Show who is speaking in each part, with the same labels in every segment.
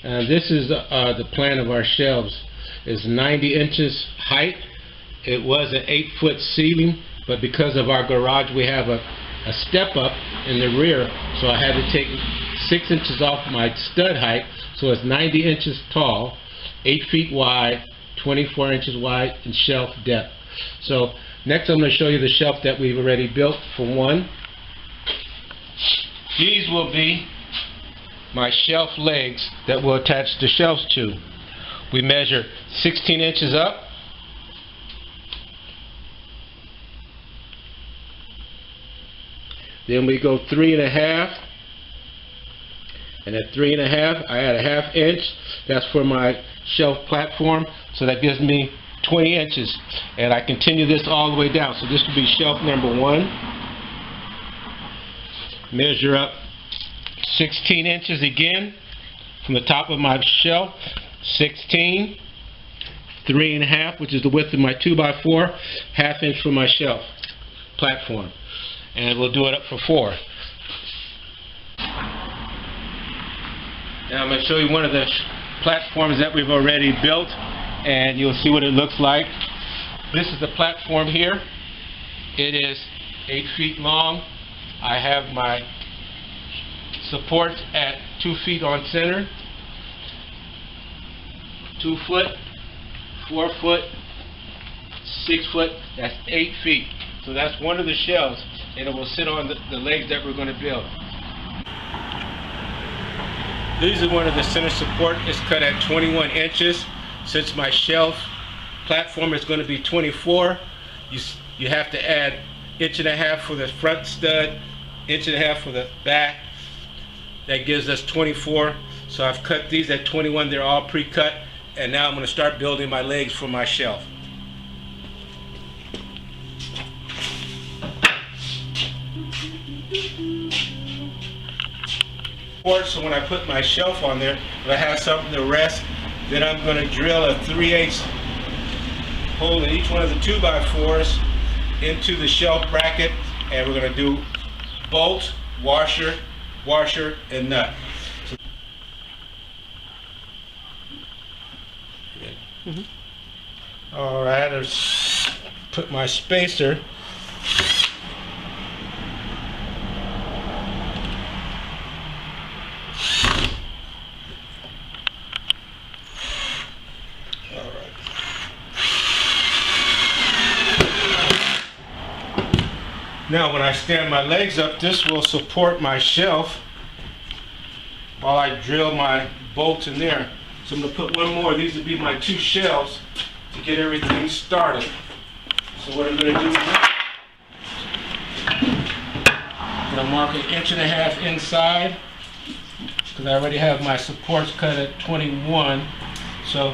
Speaker 1: This is the plan of our shelves. It's 90 inches height. It was an 8-foot ceiling, but because of our garage we have a step up in the rear, so I had to take 6 inches off my stud height, so it's 90 inches tall, 8 feet wide, 24 inches wide, and shelf depth. So next I'm going to show you the shelf that we've already built. For one, these will be my shelf legs that will attach the shelves to. We measure 16 inches up, then we go 3.5, and at 3.5 I add a 1/2 inch. That's for my shelf platform, so that gives me 20 inches, and I continue this all the way down. So this will be shelf number 1. Measure up 16 inches again from the top of my shelf, 16, 3.5, which is the width of my 2x4, 1/2 inch for my shelf platform, and we'll do it up for 4. Now I'm going to show you one of the platforms that we've already built, and you'll see what it looks like. This is the platform here. It is 8 feet long. I have my supports at 2 feet on center, 2 foot, 4 foot, 6 foot. That's 8 feet. So that's one of the shelves, and it will sit on the legs that we're going to build. These are one of the center support. It's cut at 21 inches. Since my shelf platform is going to be 24, you have to add 1.5 inches for the front stud, 1.5 inches for the back. That gives us 24. So I've cut these at 21. They're all pre-cut, and now I'm going to start building my legs for my shelf. So when I put my shelf on there, if I have something to rest, then I'm going to drill a 3/8 hole in each one of the 2x4s into the shelf bracket, and we're going to do bolt, washer, and nut. Alright, let's put my spacer. Now when I stand my legs up, this will support my shelf while I drill my bolts in there. So I'm going to put one more. These will be my 2 shelves to get everything started. So what I'm going to do now, I'm going to mark 1.5 inches inside, because I already have my supports cut at 21. So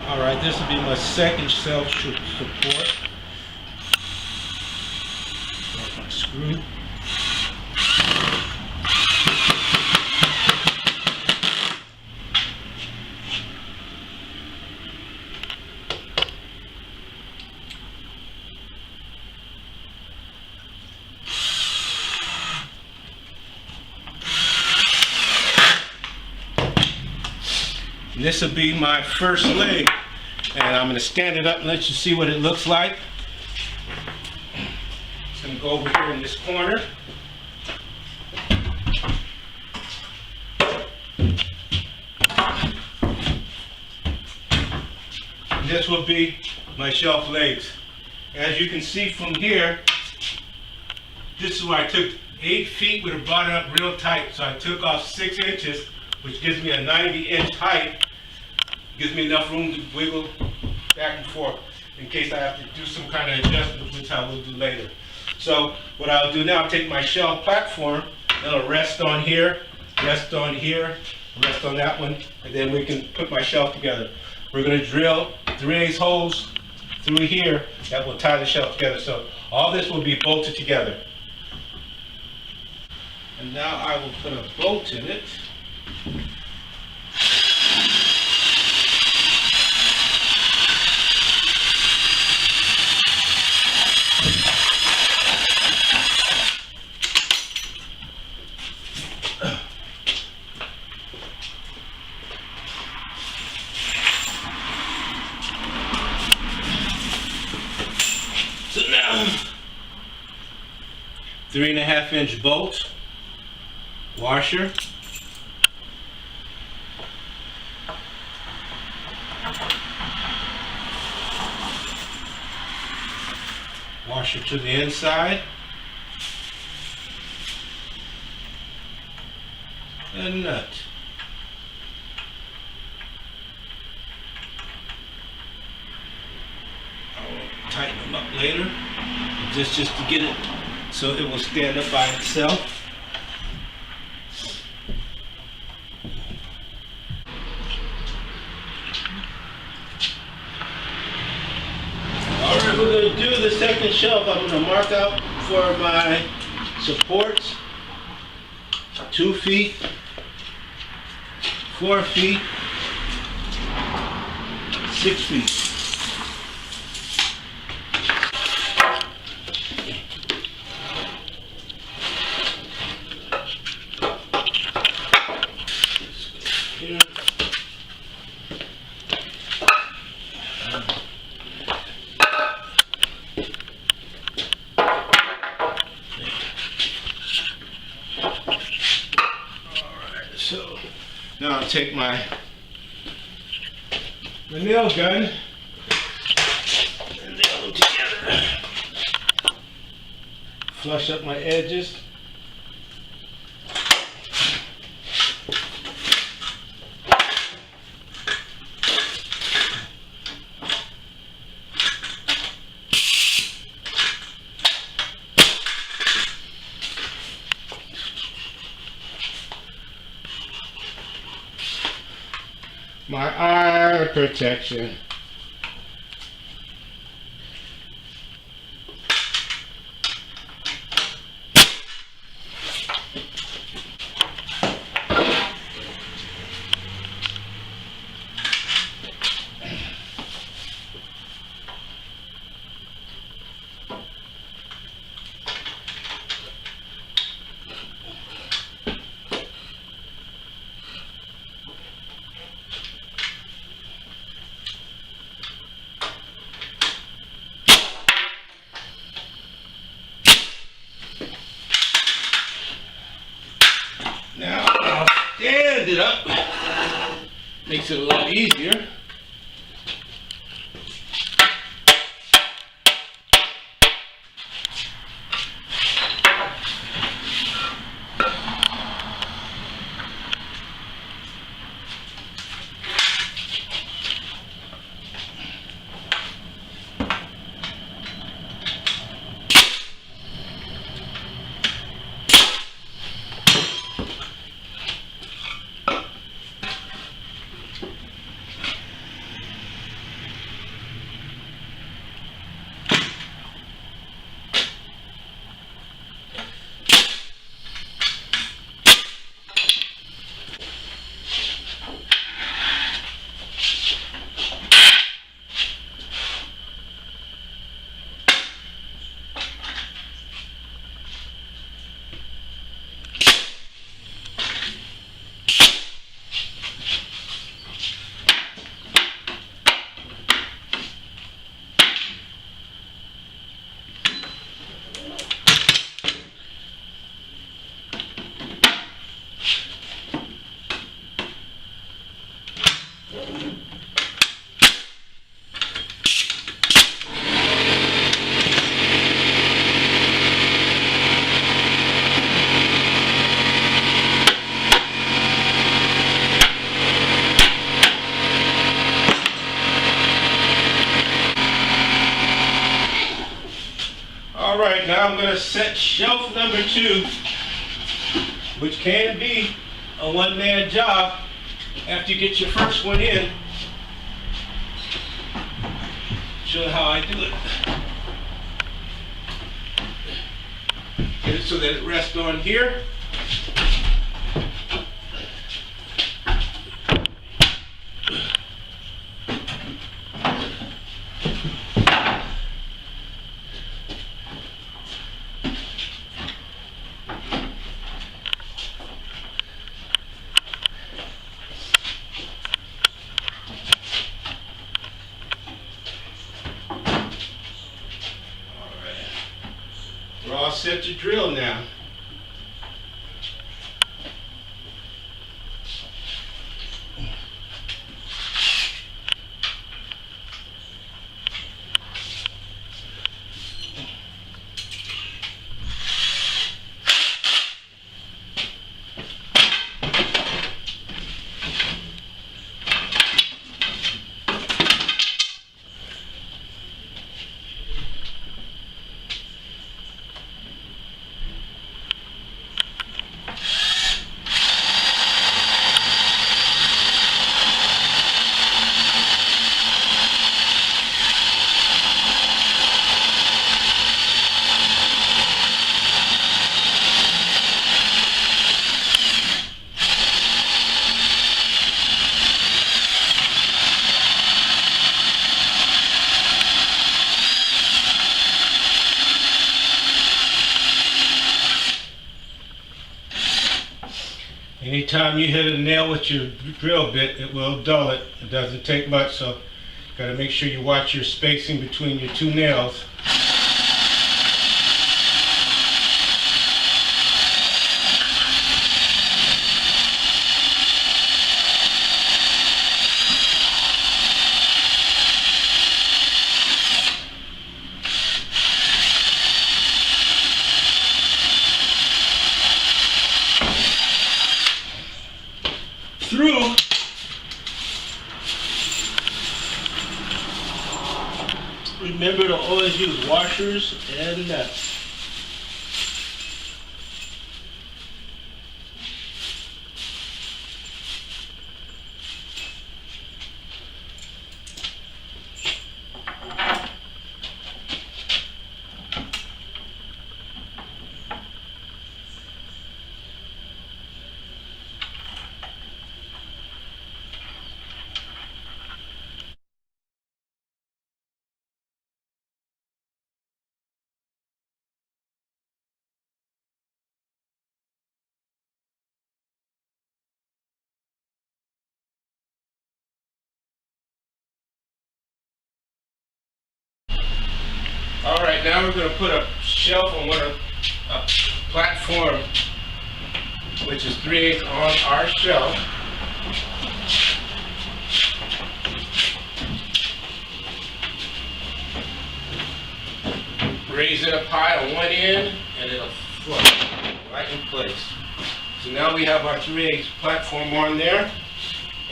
Speaker 1: alright, this will be my second shelf support. There's my screw. And this will be my first leg, and I'm going to stand it up and let you see what it looks like. It's going to go over here in this corner. And this will be my shelf legs. As you can see from here, this is where I took 8 feet, would have brought it up real tight, so I took off 6 inches, which gives me a 90-inch height. Gives me enough room to wiggle back and forth in case I have to do some kind of adjustment, which I will do later. So what I'll do now, I'll take my shelf platform, it'll rest on here, rest on here, rest on that one, and then we can put my shelf together. We're going to drill 3/8 holes through here that will tie the shelf together. So all this will be bolted together. And now I will put a bolt in it. 3.5-inch bolts, washer, washer to the inside, a nut. I'll tighten them up later, just to get it so it will stand up by itself. Alright, we're going to do the second shelf. I'm going to mark out for my supports 2 feet, 4 feet, 6 feet. Here. So now I'll take my nail gun and nail them together. Flush up my edges. My eye protection. Now I'll stand it up. Makes it a lot easier. Alright, now I'm going to set shelf number 2, which can be a one-man job after you get your first one in. Show you how I do it. Get it so that it rests on here. Draw set to drill now. Anytime you hit a nail with your drill bit, it will dull it. It doesn't take much, so you gotta make sure you watch your spacing between your two nails. Through.
Speaker 2: Remember to always use washers and nuts.
Speaker 1: All right, now we're going to put a shelf on a platform, which is 3/8 on our shelf. Raise it up high on one end, and it'll float right in place. So now we have our 3/8 platform on there,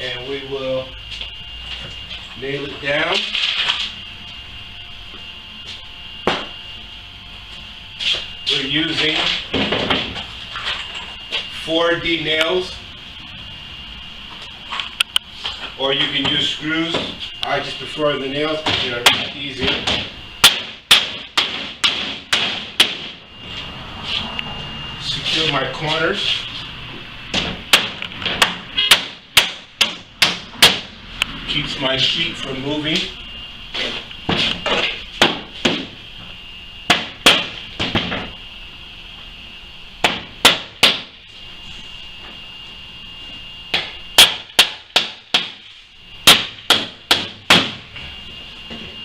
Speaker 1: and we will nail it down. We're using 4D nails, or you can use screws. I just prefer the nails because they're a lot easier. Secure my corners. Keeps my sheet from moving.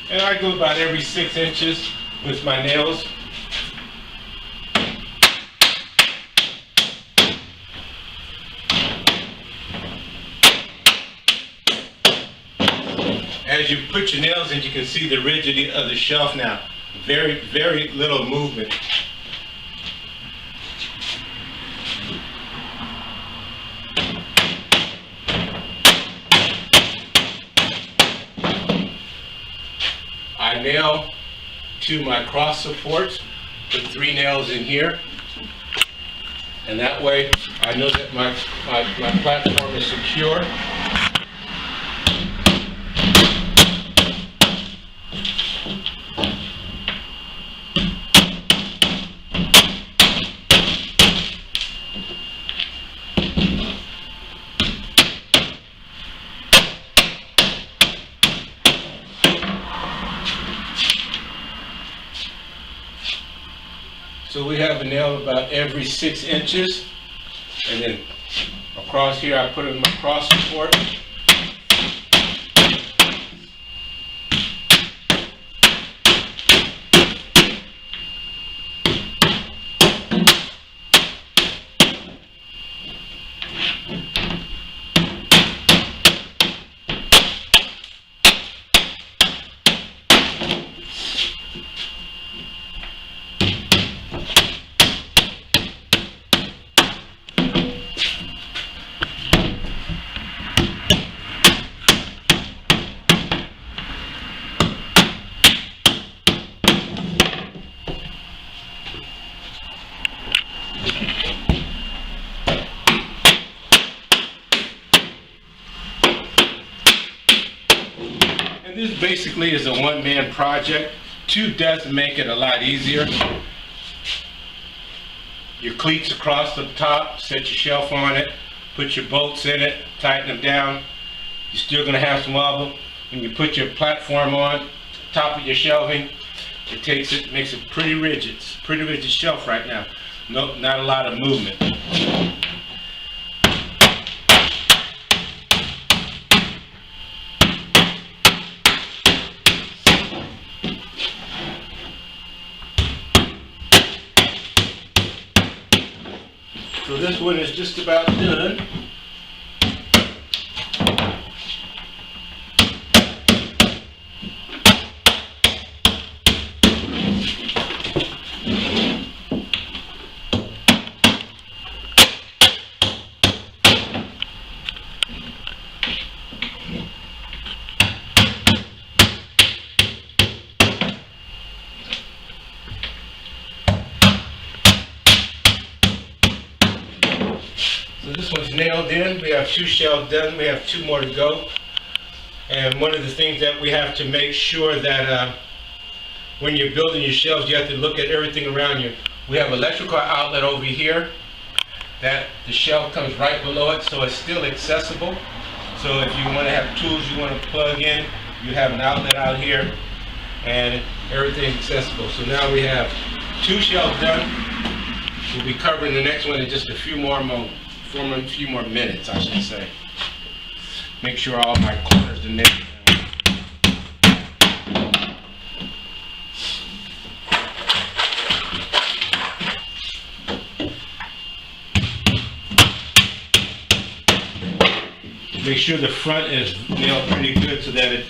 Speaker 1: And I go about every 6 inches with my nails. As you put your nails in, you can see the rigidity of the shelf now. Very, very little movement. I nail to my cross supports, put 3 nails in here, and that way I know that my platform is secure. So we have a nail about every 6 inches, and then across here I put in my cross support. And this basically is a one-man project. Two does make it a lot easier. Your cleats across the top, set your shelf on it, put your bolts in it, tighten them down. You're still going to have some wobble. When you put your platform on top of your shelving, it makes it pretty rigid. It's a pretty rigid shelf right now. No, not a lot of movement. So this one is just about done. So this one's nailed in. We have 2 shelves done. We have 2 more to go. And one of the things that we have to make sure that when you're building your shelves, you have to look at everything around you. We have electrical outlet over here. That the shelf comes right below it, so it's still accessible. So if you want to have tools you want to plug in, you have an outlet out here, and everything's accessible. So now we have 2 shelves done. We'll be covering the next one in just a few more minutes, I should say. Make sure all my corners are nailed down. Make sure the front is nailed pretty good so that it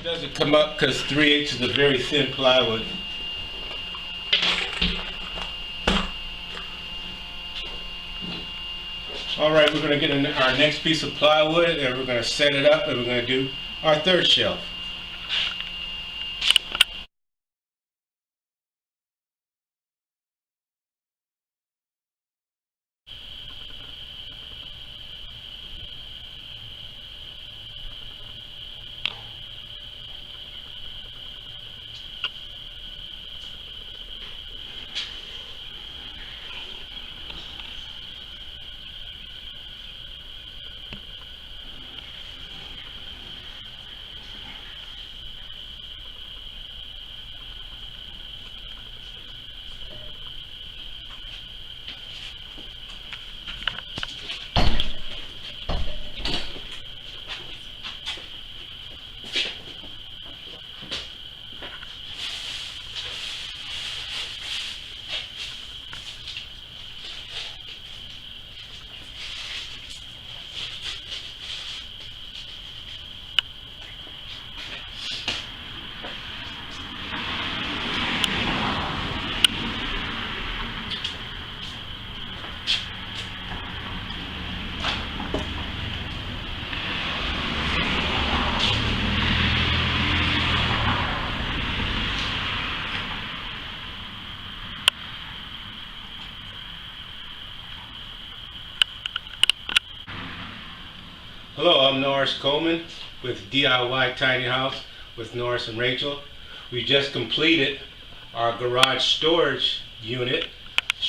Speaker 1: doesn't come up, because 3/8 is a very thin plywood. All right, we're going to get our next piece of plywood and we're going to set it up and we're going to do our 3rd shelf. Hello, I'm Norris Coleman with DIY Tiny House with Norris and Rachel. We just completed our garage storage unit.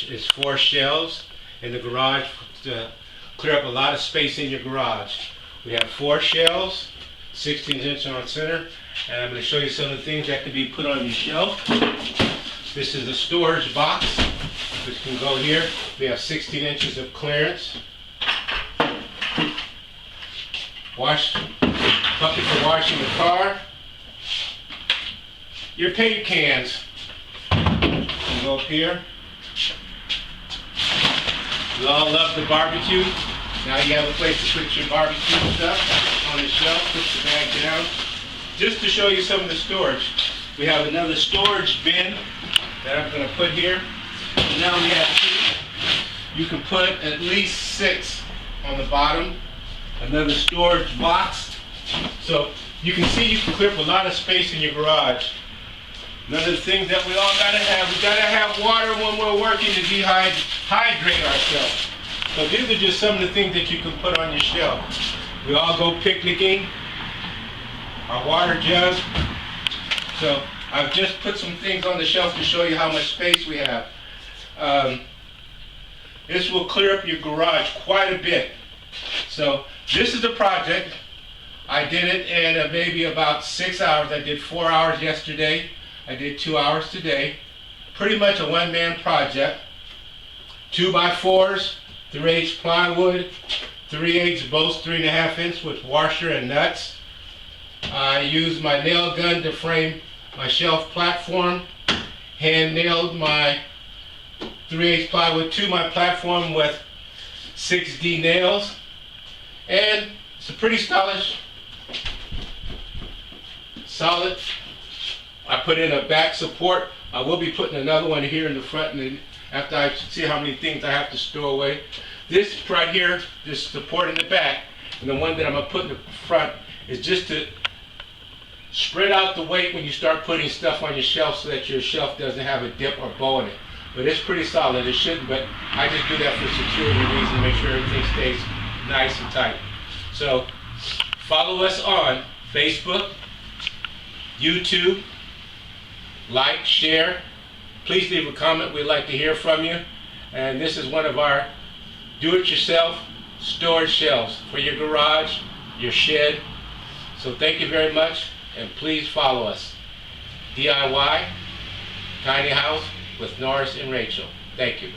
Speaker 1: It's 4 shelves in the garage to clear up a lot of space in your garage. We have 4 shelves, 16-inch on center, and I'm going to show you some of the things that can be put on your shelf. This is a storage box which can go here. We have 16 inches of clearance. Bucket for washing the car. Your paint cans can go up here. We all love the barbecue. Now you have a place to put your barbecue stuff on the shelf. Put the bag down. Just to show you some of the storage, we have another storage bin that I'm going to put here. And now we have 2. You can put at least 6 on the bottom. Another storage box. So you can see you can clear up a lot of space in your garage. Another thing that we all gotta have, we gotta have water when we're working to hydrate ourselves. So these are just some of the things that you can put on your shelf. We all go picnicking. Our water jug. So I've just put some things on the shelf to show you how much space we have. This will clear up your garage quite a bit. So this is the project. I did it in maybe about 6 hours. I did 4 hours yesterday. I did 2 hours today. Pretty much a one-man project. 2x4s, 3/8 plywood, 3/8 bolts, 3.5 inch with washer and nuts. I used my nail gun to frame my shelf platform. Hand nailed my 3/8 plywood to my platform with 6D nails. And it's a pretty stylish, solid. I put in a back support. I will be putting another one here in the front, and then after I see how many things I have to store away. This right here, this support in the back, and the one that I'm gonna put in the front is just to spread out the weight when you start putting stuff on your shelf so that your shelf doesn't have a dip or bow in it. But it's pretty solid. It shouldn't, but I just do that for security reasons, make sure everything stays nice and tight. So follow us on Facebook, YouTube, like, share. Please leave a comment. We'd like to hear from you. And this is one of our do-it-yourself storage shelves for your garage, your shed. So thank you very much, and please follow us. DIY Tiny House with Norris and Rachel. Thank you.